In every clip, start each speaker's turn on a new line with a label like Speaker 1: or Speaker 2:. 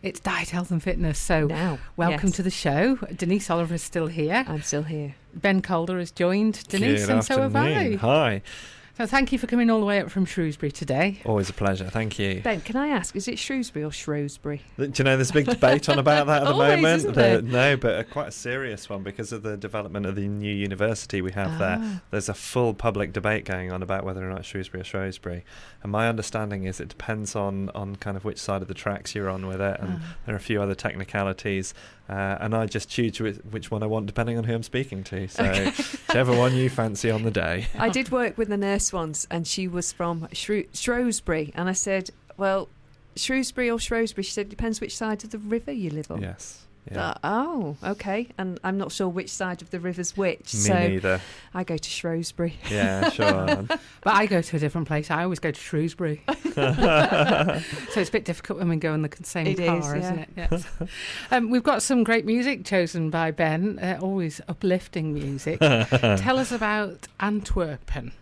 Speaker 1: It's Diet, Health and Fitness. So
Speaker 2: Now,
Speaker 1: welcome
Speaker 2: yes.
Speaker 1: to the show. Denise Oliver is still here.
Speaker 2: I'm still here.
Speaker 1: Ben Calder has joined Denise,
Speaker 3: Good
Speaker 1: and so have I.
Speaker 3: afternoon. Hi.
Speaker 1: So thank you for coming all the way up from Shrewsbury today.
Speaker 3: Always a pleasure. Thank you.
Speaker 2: Ben, can I ask, is it Shrewsbury or Shrewsbury?
Speaker 3: Do you know there's a big debate on about that at the
Speaker 2: Always,
Speaker 3: moment?
Speaker 2: isn't there?
Speaker 3: No, but quite a serious one because of the development of the new university we have there. There's a full public debate going on about whether or not Shrewsbury or Shrewsbury. And my understanding is it depends on kind of which side of the tracks you're on with it. And there are a few other technicalities. And I just choose which one I want depending on who I'm speaking to. So whichever one you fancy on the day.
Speaker 2: I did work with a nurse once, and she was from Shrewsbury. And I said, well, Shrewsbury or Shrewsbury? She said, depends which side of the river you live on.
Speaker 3: Yes. Yeah.
Speaker 2: Oh, okay. And I'm not sure which side of the river's which.
Speaker 3: Me neither.
Speaker 2: I go to Shrewsbury.
Speaker 3: Yeah, sure.
Speaker 1: But I go to a different place. I always go to Shrewsbury. So it's a bit difficult when we go in the same car, isn't it? Yes. We've got some great music chosen by Ben, always uplifting music. Tell us about Antwerpen.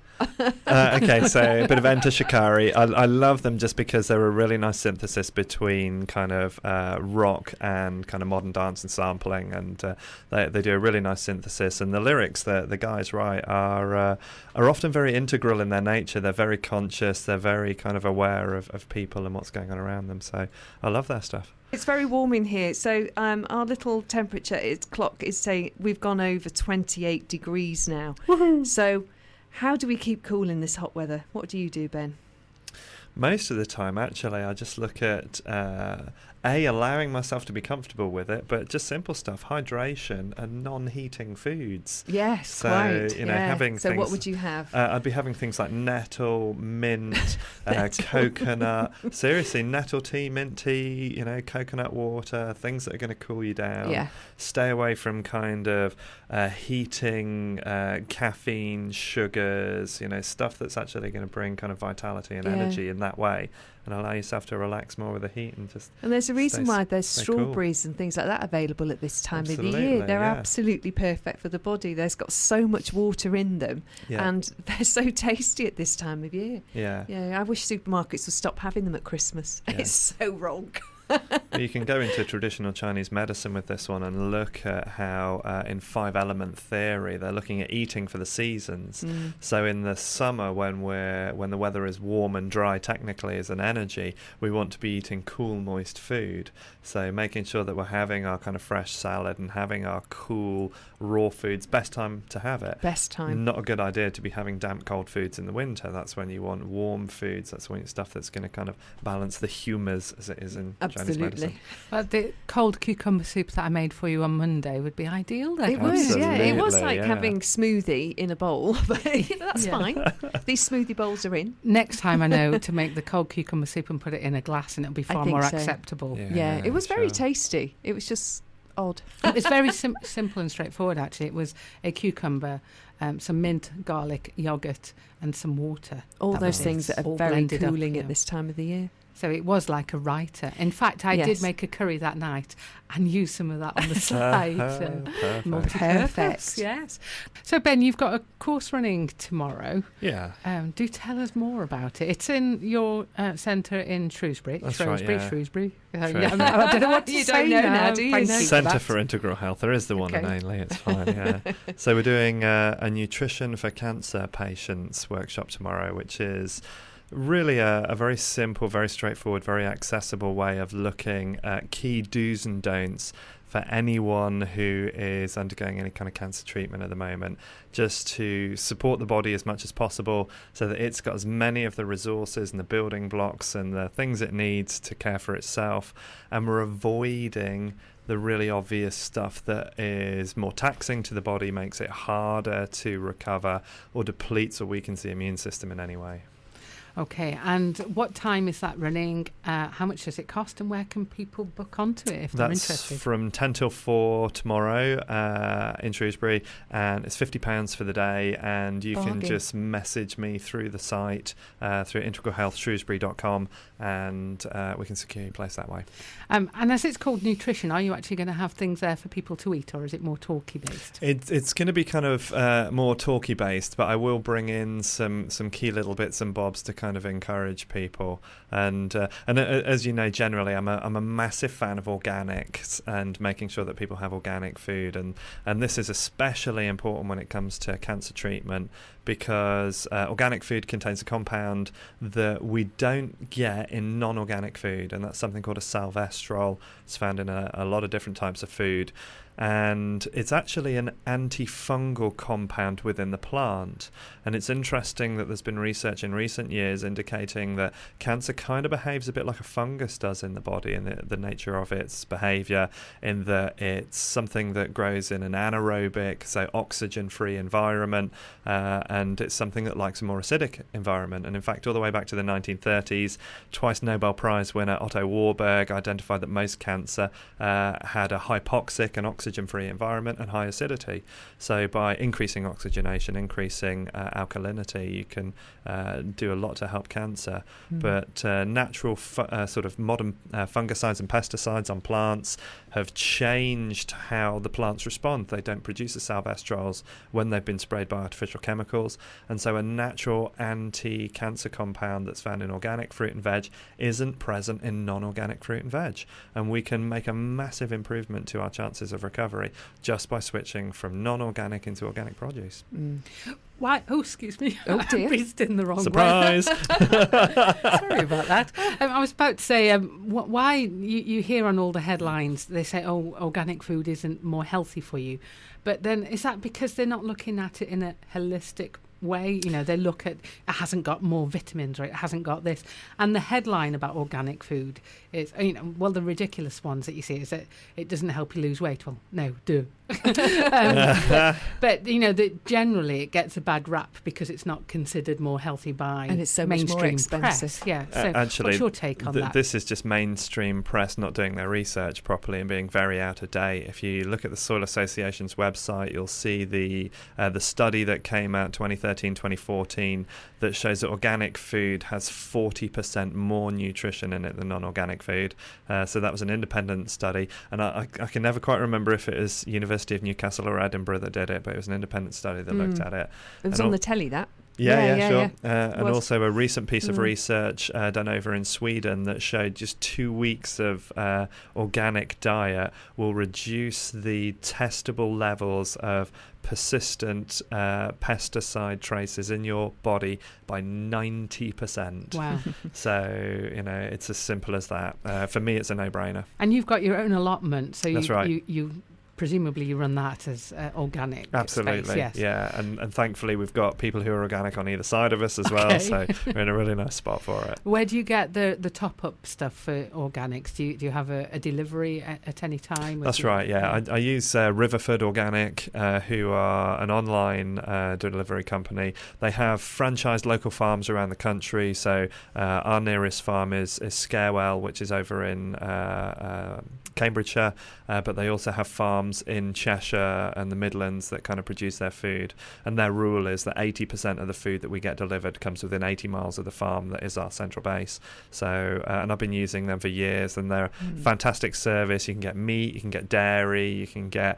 Speaker 3: Okay, so a bit of Enter Shikari. I love them just because they're a really nice synthesis between kind of rock and kind of modern dance and sampling, and they do a really nice synthesis. And the lyrics that the guys write are often very integral in their nature. They're very conscious. They're very kind of aware of people and what's going on around them. So I love their stuff.
Speaker 2: It's very warm in here. So our little temperature clock is saying we've gone over 28 degrees now.
Speaker 1: Woohoo.
Speaker 2: So how do we keep cool in this hot weather? What do you do, Ben?
Speaker 3: Most of the time, actually, I just look at allowing myself to be comfortable with it, but just simple stuff, hydration and non-heating foods.
Speaker 2: Yes,
Speaker 3: so,
Speaker 2: quite.
Speaker 3: Having
Speaker 2: so
Speaker 3: things,
Speaker 2: what would you have?
Speaker 3: I'd be having things like nettle, mint, coconut. Seriously, nettle tea, mint tea, coconut water, things that are going to cool you down.
Speaker 2: Yeah.
Speaker 3: Stay away from kind of heating, caffeine, sugars, stuff that's actually going to bring kind of vitality and energy in that way, and allow yourself to relax more with the heat and just.
Speaker 2: And there's a reason why there's strawberries
Speaker 3: cool.
Speaker 2: and things like that available at this time of the
Speaker 3: Absolutely,
Speaker 2: year. They're
Speaker 3: yeah.
Speaker 2: absolutely perfect for the body. There's got so much water in them, and they're so tasty at this time of year.
Speaker 3: Yeah.
Speaker 2: Yeah, I wish supermarkets would stop having them at Christmas.
Speaker 3: Yeah.
Speaker 2: It's so wrong.
Speaker 3: You can go into traditional Chinese medicine with this one and look at how in 5-element theory they're looking at eating for the seasons. So in the summer, when the weather is warm and dry technically as an energy, we want to be eating cool, moist food. So making sure that we're having our kind of fresh salad and having our cool raw foods, best time to have it.
Speaker 2: Best time.
Speaker 3: Not a good idea to be having damp, cold foods in the winter. That's when you want warm foods. That's when stuff that's going to kind of balance the humours as it is in Chinese medicine.
Speaker 1: Well, the cold cucumber soup that I made for you on Monday would be ideal then.
Speaker 2: It was, yeah. It was
Speaker 3: Absolutely,
Speaker 2: like having smoothie in a bowl, but that's fine. These smoothie bowls are in.
Speaker 1: Next time I know to make the cold cucumber soup and put it in a glass, and it'll be far more acceptable.
Speaker 2: Yeah, it was very tasty. It was just odd.
Speaker 1: It's very simple and straightforward, actually. It was a cucumber, some mint, garlic, yoghurt, and some water.
Speaker 2: All those things that are very cooling at this time of the year.
Speaker 1: So it was like a writer. In fact, I did make a curry that night and use some of that on the side.
Speaker 2: Perfect.
Speaker 1: Yes. So, Ben, you've got a course running tomorrow.
Speaker 3: Yeah.
Speaker 1: Do tell us more about it. It's in your centre in Shrewsbury.
Speaker 3: That's
Speaker 1: Shrewsbury.
Speaker 3: right, yeah.
Speaker 1: Shrewsbury. I don't know what to say
Speaker 2: don't know now, do you?
Speaker 3: Centre for Integral Health. There is the one and only. It's fine, yeah. So we're doing a nutrition for cancer patients workshop tomorrow, which is really a very simple, very straightforward, very accessible way of looking at key do's and don'ts for anyone who is undergoing any kind of cancer treatment at the moment, just to support the body as much as possible so that it's got as many of the resources and the building blocks and the things it needs to care for itself. And we're avoiding the really obvious stuff that is more taxing to the body, makes it harder to recover, or depletes or weakens the immune system in any way.
Speaker 1: Okay, and what time is that running? How much does it cost, and where can people book onto it if they're interested?
Speaker 3: That's from 10 till 4 tomorrow in Shrewsbury, and it's £50 for the day, and you can just message me through the site, through integralhealthshrewsbury.com, and we can secure your place that way.
Speaker 1: And as it's called nutrition, are you actually going to have things there for people to eat, or is it more talky based?
Speaker 3: It's going to be kind of more talky based, but I will bring in some key little bits and bobs to kind kind of encourage people. And as you know, generally, I'm a massive fan of organics and making sure that people have organic food. And this is especially important when it comes to cancer treatment, because organic food contains a compound that we don't get in non-organic food, and that's something called a salvestrol. It's found in a lot of different types of food, and it's actually an antifungal compound within the plant. And it's interesting that there's been research in recent years indicating that cancer kind of behaves a bit like a fungus does in the body, and the nature of its behavior, in that it's something that grows in an anaerobic, so oxygen-free environment, and it's something that likes a more acidic environment. And in fact, all the way back to the 1930s, twice Nobel Prize winner Otto Warburg identified that most cancer had a hypoxic and oxygen-free environment and high acidity. So by increasing oxygenation, increasing alkalinity, you can do a lot to help cancer. But natural sort of modern fungicides and pesticides on plants have changed how the plants respond. They don't produce the salvestrols when they've been sprayed by artificial chemicals, and so a natural anti-cancer compound that's found in organic fruit and veg isn't present in non-organic fruit and veg, and we can make a massive improvement to our chances of recovery just by switching from non-organic into organic produce.
Speaker 1: Why? Oh, excuse me.
Speaker 2: Oh dear.
Speaker 1: I breathed in the wrong
Speaker 3: Surprise.
Speaker 1: way. Sorry about that. I was about to say, why you hear on all the headlines, they say, oh, organic food isn't more healthy for you. But then is that because they're not looking at it in a holistic way? You know, they look at, it hasn't got more vitamins, or it hasn't got this. And the headline about organic food is, you know, well, the ridiculous ones that you see is that it doesn't help you lose weight. Well, no, do. But, you know, that generally it gets a bad rap because it's not considered more healthy by
Speaker 2: and it's so much more expensive.
Speaker 1: Press. Yeah. So
Speaker 3: actually,
Speaker 1: what's your take on that?
Speaker 3: This is just mainstream press not doing their research properly and being very out of date. If you look at the Soil Association's website, you'll see the study that came out 2013-2014 that shows that organic food has 40% more nutrition in it than non-organic food. So that was an independent study, and I can never quite remember if it was University of Newcastle or Edinburgh that did it, but it was an independent study that looked at it.
Speaker 2: It was on the telly, that.
Speaker 3: Yeah, sure. And also a recent piece of research done over in Sweden that showed just 2 weeks of organic diet will reduce the testable levels of persistent pesticide traces in your body by 90%.
Speaker 1: Wow.
Speaker 3: So, you know, it's as simple as that. For me, it's a no-brainer.
Speaker 1: And you've got your own allotment, so
Speaker 3: That's right.
Speaker 1: you presumably you run that as organic.
Speaker 3: Absolutely,
Speaker 1: space, yes.
Speaker 3: Yeah, and thankfully we've got people who are organic on either side of us as well, so we're in a really nice spot for it.
Speaker 1: Where do you get the top-up stuff for organics? Do you have a delivery at any time?
Speaker 3: That's right, yeah. I use Riverford Organic, who are an online delivery company. They have franchised local farms around the country, so our nearest farm is Scarewell, which is over in Cambridgeshire, but they also have farms in Cheshire and the Midlands that kind of produce their food, and their rule is that 80% of the food that we get delivered comes within 80 miles of the farm that is our central base. So and I've been using them for years, and they're fantastic service. You can get meat, you can get dairy, you can get,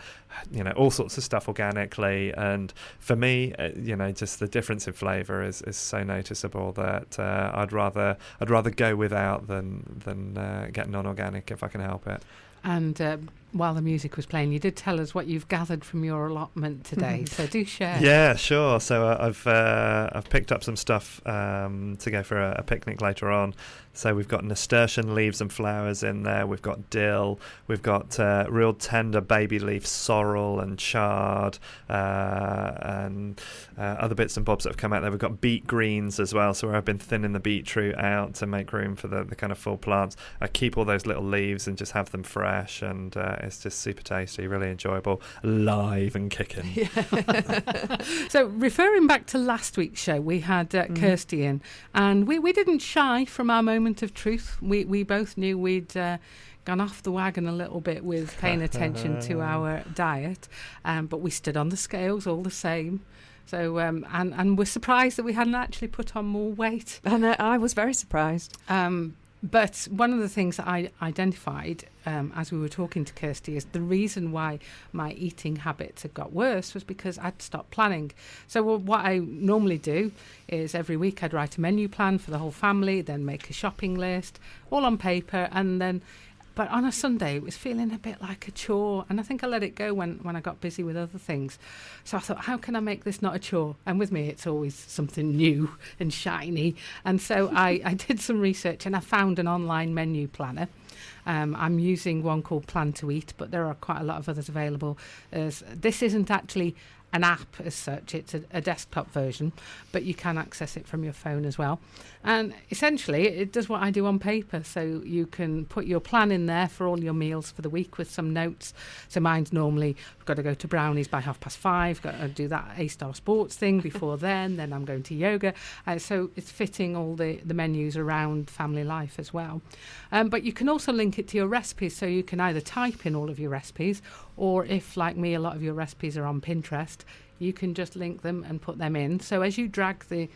Speaker 3: you know, all sorts of stuff organically, and for me, you know, just the difference in flavour is so noticeable that I'd rather go without than get non-organic if I can help it.
Speaker 1: And while the music was playing, you did tell us what you've gathered from your allotment today, so do share.
Speaker 3: Yeah, sure. So I've picked up some stuff to go for a picnic later on. So we've got nasturtium leaves and flowers in there. We've got dill. We've got real tender baby leaf sorrel and chard, and other bits and bobs that have come out there. We've got beet greens as well. So I've been thinning the beetroot out to make room for the kind of full plants. I keep all those little leaves and just have them fresh, and it's just super tasty, really enjoyable, live and kicking.
Speaker 1: Yeah. So referring back to last week's show, we had Kirsty in, and we didn't shy from our moment of truth. We both knew we'd gone off the wagon a little bit with paying attention to our diet, but we stood on the scales all the same. So and we're surprised that we hadn't actually put on more weight.
Speaker 2: And I was very surprised.
Speaker 1: But one of the things that I identified as we were talking to Kirsty, is the reason why my eating habits had got worse was because I'd stopped planning. So what I normally do is every week I'd write a menu plan for the whole family, then make a shopping list, all on paper, and then... But on a Sunday, it was feeling a bit like a chore. And I think I let it go when I got busy with other things. So I thought, how can I make this not a chore? And with me, it's always something new and shiny. And so I did some research and I found an online menu planner. I'm using one called Plan to Eat, but there are quite a lot of others available. This isn't actually an app as such, it's a desktop version, but you can access it from your phone as well. And essentially it does what I do on paper, so you can put your plan in there for all your meals for the week with some notes. So mine's normally, I've got to go to Brownies by 5:30, got to do that A-Star Sports thing before then I'm going to yoga. So it's fitting all the menus around family life as well. But you can also link it to your recipes, so you can either type in all of your recipes, or if, like me, a lot of your recipes are on Pinterest, you can just link them and put them in. So as you drag the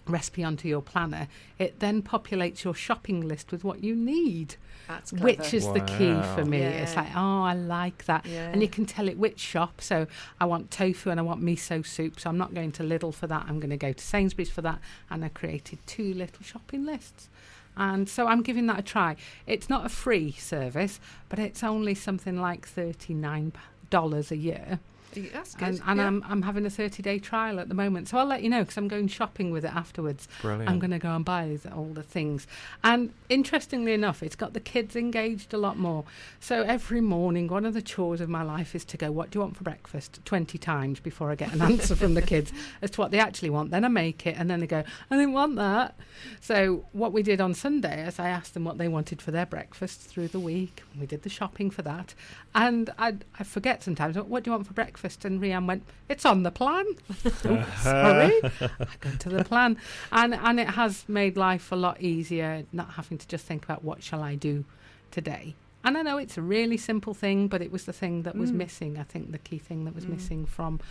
Speaker 1: recipe onto your planner, it then populates your shopping list with what you need.
Speaker 2: That's clever.
Speaker 1: Which is the key for me.
Speaker 2: Yeah.
Speaker 1: It's like, oh, I like that.
Speaker 2: Yeah.
Speaker 1: And you can tell it which shop. So I want tofu and I want miso soup. So I'm not going to Lidl for that. I'm going to go to Sainsbury's for that. And I created 2 little shopping lists. And so I'm giving that a try. It's not a free service, but it's only something like $39 a year.
Speaker 2: That's good.
Speaker 1: And I'm having a 30-day trial at the moment. So I'll let you know, because I'm going shopping with it afterwards.
Speaker 3: Brilliant.
Speaker 1: I'm going to go and buy all the things. And interestingly enough, it's got the kids engaged a lot more. So every morning, one of the chores of my life is to go, what do you want for breakfast? 20 times before I get an answer from the kids as to what they actually want. Then I make it, and then they go, I didn't want that. So what we did on Sunday is I asked them what they wanted for their breakfast through the week. We did the shopping for that. And I forget sometimes, what do you want for breakfast? And Rianne went, it's on the plan. Sorry. I go to the plan. And it has made life a lot easier, not having to just think about what shall I do today. And I know it's a really simple thing, but it was the thing that was missing. I think the key thing that was missing from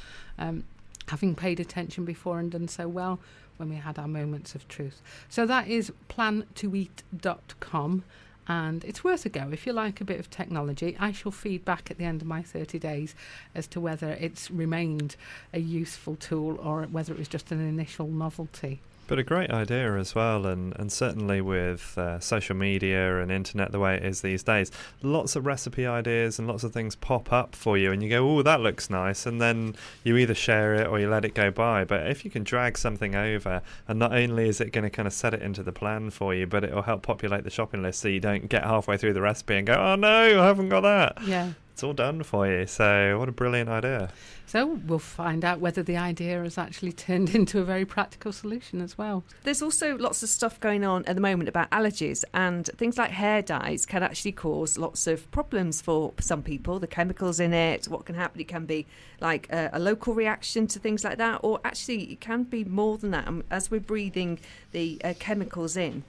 Speaker 1: having paid attention before and done so well when we had our moments of truth. So that is plantoeat.com. And it's worth a go if you like a bit of technology. I shall feed back at the end of my 30 days as to whether it's remained a useful tool or whether it was just an initial novelty.
Speaker 3: But a great idea as well, and certainly with social media and internet the way it is these days, lots of recipe ideas and lots of things pop up for you and you go, oh, that looks nice, and then you either share it or you let it go by. But if you can drag something over, and not only is it going to kind of set it into the plan for you, but it will help populate the shopping list so you don't get halfway through the recipe and go, oh no, I haven't got that.
Speaker 1: Yeah.
Speaker 3: It's all done for you. So what a brilliant idea.
Speaker 1: So we'll find out whether the idea has actually turned into a very practical solution as well.
Speaker 2: There's also lots of stuff going on at the moment about allergies, and things like hair dyes can actually cause lots of problems for some people. The chemicals in it, what can happen, it can be like a local reaction to things like that, or actually it can be more than that. As we're breathing the chemicals in,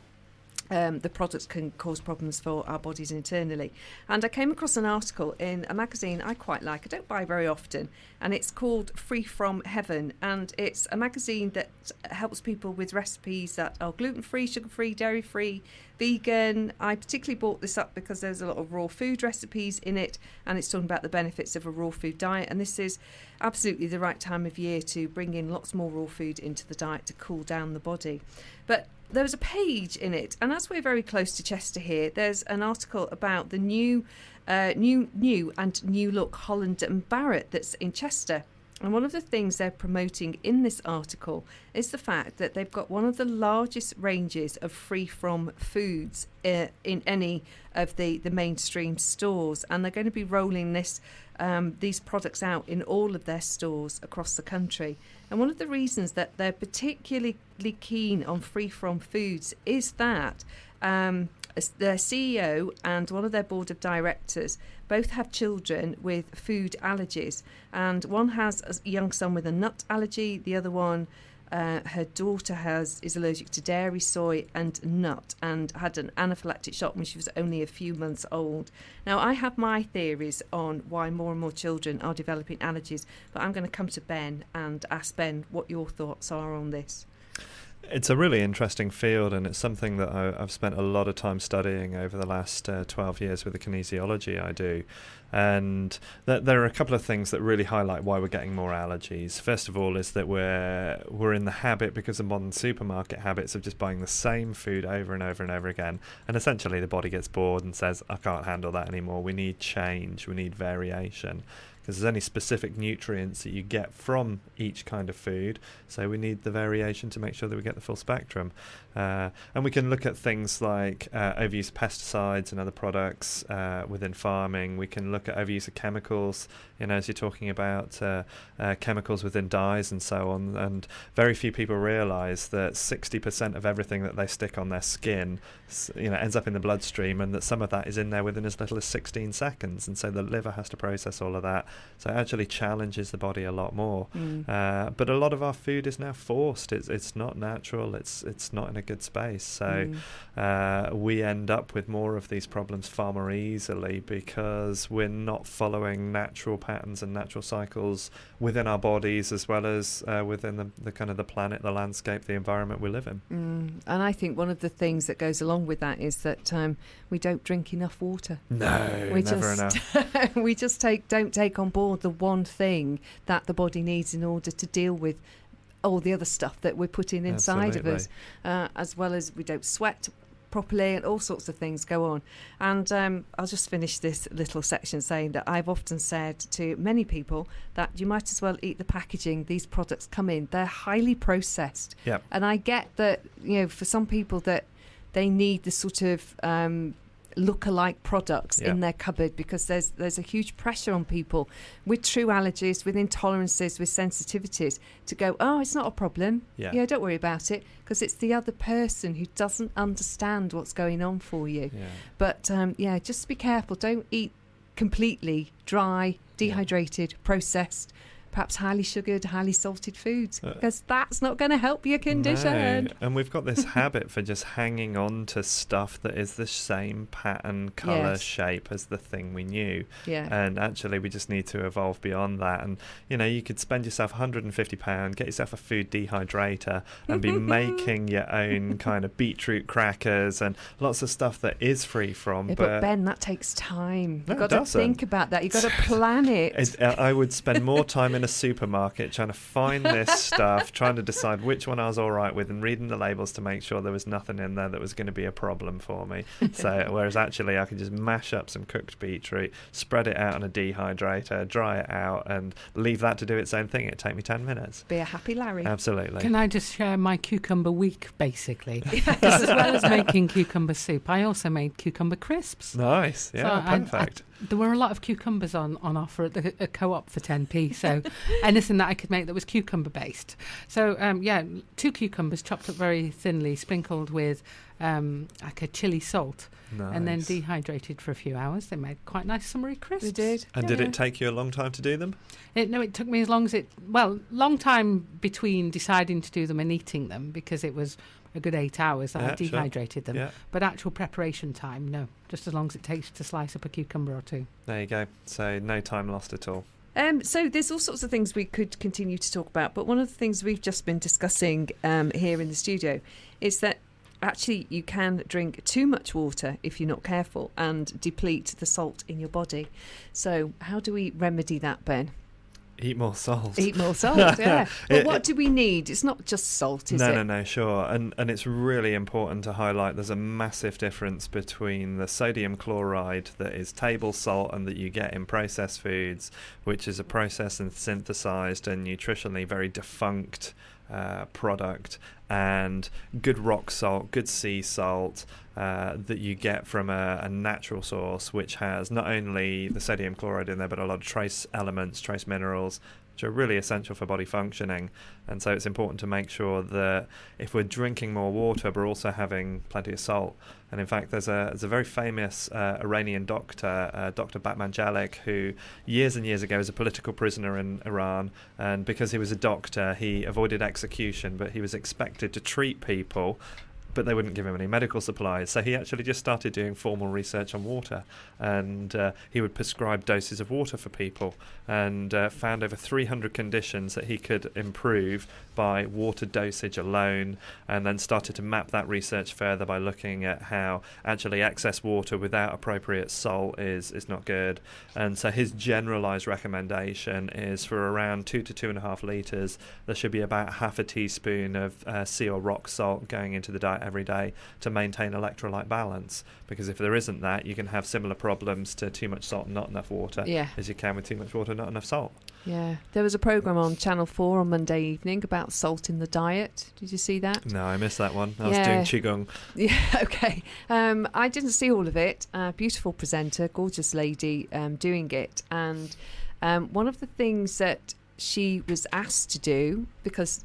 Speaker 2: the products can cause problems for our bodies internally. And I came across an article in a magazine I quite like, I don't buy very often, and it's called Free From Heaven, and it's a magazine that helps people with recipes that are gluten-free, sugar-free, dairy-free, vegan. I particularly bought this up because there's a lot of raw food recipes in it, and it's talking about the benefits of a raw food diet, and this is absolutely the right time of year to bring in lots more raw food into the diet to cool down the body. But there was a page in it, and as we're very close to Chester here, there's an article about the new look Holland and Barrett that's in Chester. And one of the things they're promoting in this article is the fact that they've got one of the largest ranges of free-from foods in any of the mainstream stores, and they're going to be rolling these products out in all of their stores across the country. And one of the reasons that they're particularly keen on free-from foods is that their CEO and one of their board of directors both have children with food allergies, and one has a young son with a nut allergy, the other one her daughter is allergic to dairy, soy and nut, and had an anaphylactic shock when she was only a few months old. Now, I have my theories on why more and more children are developing allergies, but I'm going to come to Ben and ask Ben what your thoughts are on this.
Speaker 3: It's a really interesting field, and it's something that I've spent a lot of time studying over the last 12 years with the kinesiology I do. And there are a couple of things that really highlight why we're getting more allergies. First of all is that we're in the habit, because of modern supermarket habits, of just buying the same food over and over and over again. And essentially the body gets bored and says, I can't handle that anymore. We need change. We need variation. Because there's only specific nutrients that you get from each kind of food, so we need the variation to make sure that we get the full spectrum. And we can look at things like overuse of pesticides and other products within farming. We can look at overuse of chemicals, as you're talking about chemicals within dyes and so on. And very few people realise that 60% of everything that they stick on their skin ends up in the bloodstream, and that some of that is in there within as little as 16 seconds. And so the liver has to process all of that. So it actually challenges the body a lot more. But a lot of our food is now forced. It's not natural. It's not in a good space. So we end up with more of these problems far more easily, because we're not following natural patterns and natural cycles within our bodies, as well as within the kind of the planet, the landscape, the environment we live in.
Speaker 2: And I think one of the things that goes along with that is that we don't drink enough water.
Speaker 3: No, never enough.
Speaker 2: We just don't take on board the one thing that the body needs in order to deal with all the other stuff that we're putting inside of us, as well as we don't sweat properly, and all sorts of things go on. And I'll just finish this little section saying that I've often said to many people that you might as well eat the packaging these products come in. They're highly processed.
Speaker 3: Yep.
Speaker 2: And I get that, for some people that they need the sort of look-alike products in their cupboard, because there's a huge pressure on people with true allergies, with intolerances, with sensitivities to go, oh, it's not a problem. Yeah, don't worry about it, because it's the other person who doesn't understand what's going on for you. But just be careful. Don't eat completely dry, dehydrated, processed, perhaps highly sugared, highly salted foods, because that's not going to help your condition.
Speaker 3: No. And we've got this habit for just hanging on to stuff that is the same pattern, colour, shape as the thing we knew. And actually we just need to evolve beyond that. And you could spend yourself £150, get yourself a food dehydrator, and be making your own kind of beetroot crackers and lots of stuff that is free from.
Speaker 2: But Ben, that takes time.
Speaker 3: No,
Speaker 2: you've got to think about that. You've got to plan it.
Speaker 3: I would spend more time in a supermarket trying to find this stuff, trying to decide which one I was all right with, and reading the labels to make sure there was nothing in there that was going to be a problem for me. So whereas actually I could just mash up some cooked beetroot, spread it out on a dehydrator, dry it out, and leave that to do its own thing. It'd take me 10 minutes.
Speaker 2: Be a happy Larry.
Speaker 3: Absolutely.
Speaker 1: Can I just share my cucumber week, basically? Because as well as making cucumber soup, I also made cucumber crisps.
Speaker 3: Nice. Yeah, so perfect.
Speaker 1: There were a lot of cucumbers on offer at the Co-op for 10p, so anything that I could make that was cucumber based. So 2 cucumbers chopped up very thinly, sprinkled with like a chili salt, and then dehydrated for a few hours. They made quite nice summery crisps.
Speaker 2: They did.
Speaker 3: And did it take you a long time to do them?
Speaker 1: It took me as long as long time between deciding to do them and eating them, because it was a good 8 hours that I dehydrated them. Yeah. But actual preparation time, no. Just as long as it takes to slice up a cucumber or two.
Speaker 3: There you go. So no time lost at all.
Speaker 2: So there's all sorts of things we could continue to talk about, but one of the things we've just been discussing here in the studio is that actually you can drink too much water if you're not careful and deplete the salt in your body. So how do we remedy that, Ben?
Speaker 3: Eat more salt.
Speaker 2: Eat more salt, yeah. But what do we need? It's not just salt, is it?
Speaker 3: No, sure. And it's really important to highlight there's a massive difference between the sodium chloride that is table salt and that you get in processed foods, which is a processed and synthesized and nutritionally very defunct product, and good rock salt, good sea salt that you get from a natural source, which has not only the sodium chloride in there, but a lot of trace elements, trace minerals, which are really essential for body functioning. And so it's important to make sure that if we're drinking more water, we're also having plenty of salt. And in fact, there's a very famous Iranian doctor, Dr. Batmanjalik, who years and years ago was a political prisoner in Iran. And because he was a doctor, he avoided execution, but he was expected to treat people but they wouldn't give him any medical supplies. So he actually just started doing formal research on water, and he would prescribe doses of water for people, and found over 300 conditions that he could improve by water dosage alone, and then started to map that research further by looking at how actually excess water without appropriate salt is not good. And so his generalised recommendation is for around 2 to 2.5 litres, there should be about half a teaspoon of sea or rock salt going into the diet every day to maintain electrolyte balance, because if there isn't that, you can have similar problems to too much salt and not enough water as you can with too much water and not enough salt.
Speaker 2: Yeah, there was a programme on Channel 4 on Monday evening about salt in the diet. Did you see that?
Speaker 3: No, I missed that one. I was doing Qigong.
Speaker 2: Yeah, okay. I didn't see all of it. Beautiful presenter, gorgeous lady doing it. And one of the things that she was asked to do, because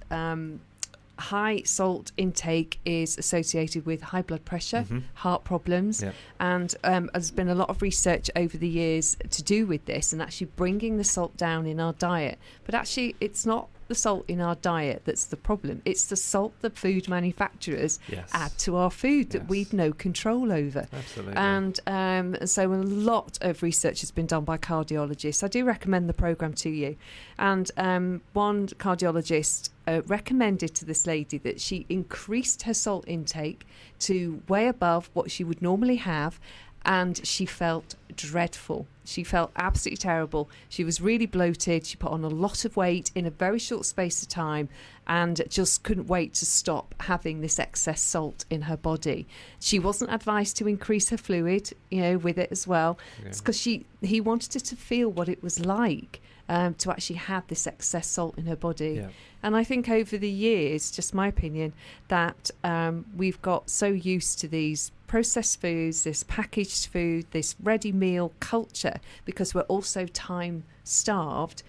Speaker 2: high salt intake is associated with high blood pressure, heart problems, and there's been a lot of research over the years to do with this and actually bringing the salt down in our diet. But actually it's not the salt in our diet that's the problem. It's the salt the food manufacturers add to our food that we've no control over.
Speaker 3: Absolutely.
Speaker 2: And so a lot of research has been done by cardiologists. I do recommend the programme to you. And one cardiologist recommended to this lady that she increased her salt intake to way above what she would normally have, and she felt dreadful. She felt absolutely terrible. She was really bloated. She put on a lot of weight in a very short space of time and just couldn't wait to stop having this excess salt in her body. She wasn't advised to increase her fluid, with it as well. Yeah. It's because he wanted her to feel what it was like to actually have this excess salt in her body. Yeah. And I think over the years, just my opinion, that we've got so used to these processed foods, this packaged food, this ready meal culture, because we're also time starved,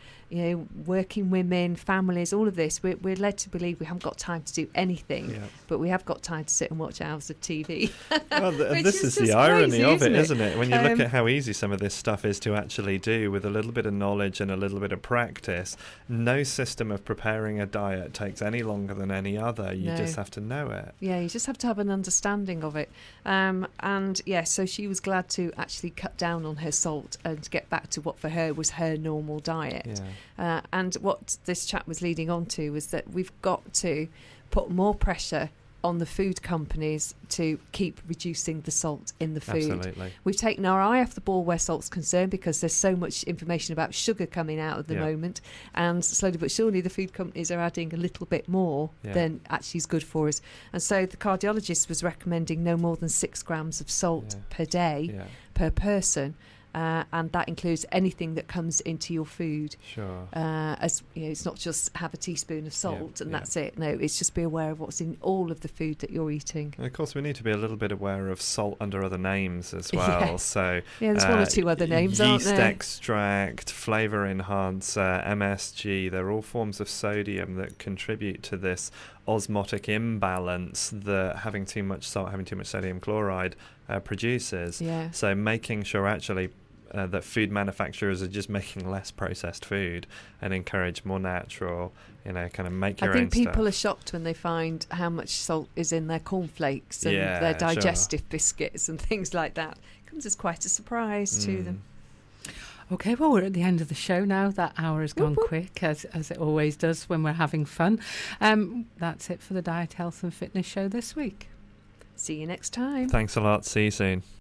Speaker 2: working women, families, all of this, we're led to believe we haven't got time to do anything, but we have got time to sit and watch hours of TV.
Speaker 3: Well, this is the irony of it, isn't it? When you look at how easy some of this stuff is to actually do with a little bit of knowledge and a little bit of practice, no system of preparing a diet takes any longer than any other. You just have to know it. Yeah,
Speaker 2: you just have to have an understanding of it. So she was glad to actually cut down on her salt and get back to what for her was her normal diet. And what this chat was leading on to was that we've got to put more pressure on the food companies to keep reducing the salt in the food.
Speaker 3: Absolutely.
Speaker 2: We've taken our eye off the ball where salt's concerned, because there's so much information about sugar coming out at the moment, and slowly but surely the food companies are adding a little bit more than actually is good for us. And so the cardiologist was recommending no more than 6 grams of salt per day per person. And that includes anything that comes into your food.
Speaker 3: Sure.
Speaker 2: As it's not just have a teaspoon of salt and that's it. No, it's just be aware of what's in all of the food that you're eating.
Speaker 3: And of course, we need to be a little bit aware of salt under other names as well. So
Speaker 2: there's one or two other names, aren't there?
Speaker 3: Yeast extract, flavour enhancer, MSG. They're all forms of sodium that contribute to this osmotic imbalance that having too much salt, having too much sodium chloride produces. So making sure actually that food manufacturers are just making less processed food and encourage more natural, kind of make your own stuff.
Speaker 2: I think people are shocked when they find how much salt is in their cornflakes and their digestive biscuits and things like that. It comes as quite a surprise to them.
Speaker 1: Okay, well, we're at the end of the show now. That hour has gone quick, as it always does when we're having fun. That's it for the Diet, Health and Fitness show this week.
Speaker 2: See you next time.
Speaker 3: Thanks a lot. See you soon.